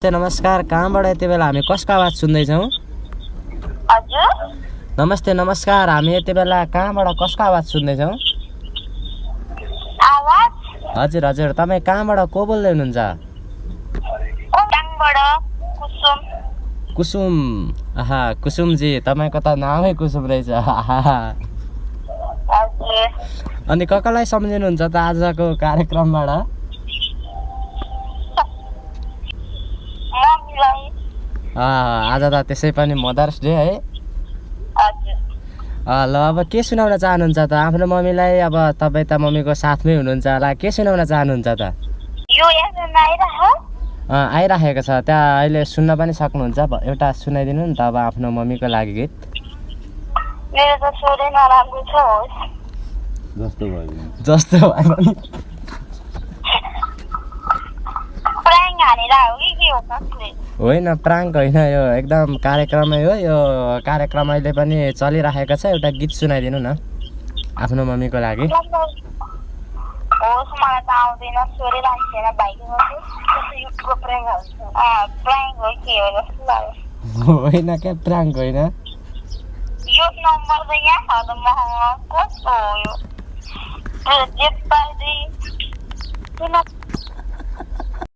नमस्कार कहाँबाट यति बेला हामी कसको आवाज सुन्दैछौँ? हजुर नमस्ते नमस्कार हामी यति बेला कहाँबाट कसको आवाज सुन्दैछौँ? आवाज हजुर हजुर तपाईँ कहाँबाट को बोल्दै हुनुहुन्छ? कोटाङबाट कुसुम कुसुम आहा कुसुमजी तपाईँको त नामै कुसुम रहेछ हजुर अनि कसलाई सम्झिनुहुन्छ त आजको कार्यक्रमबाट? मम्मीलाई आज त त्यसै पनि मदर्स डे है। हजुर ल अब के सुनाउन चाहनुहुन्छ त आफ्नो मम्मीलाई? अब तपाईँ त मम्मीको साथमै हुनुहुन्छ होला, के सुनाउन चाहनुहुन्छ त? यो एफएम आइरह्यो आइराखेको छ त्यहाँ अहिले सुन्न पनि सक्नुहुन्छ। एउटा सुनाइदिनु नि त अब आफ्नो मम्मीको लागि गीत। मेरो त स्वरै नराम्रो छ होस् जस्तो भए पनि प्राङ हानेर हो कि के हो कसले? होइन प्राङ्क होइन, यो एकदम कार्यक्रमै हो। यो कार्यक्रम अहिले पनि चलिराखेको छ। एउटा गीत सुनाइदिनु न आफ्नो मम्मीको लागि। होस् मलाई त आउँदैन, स्वरै लाग्दैन भाइको युट्युबको प्राङ हो के हो जस्तो लाग्यो। होइन क्या प्राङ्क होइन। यो नम्बर त यहाँ छ त कस्तो हो यो? जे पाइदिए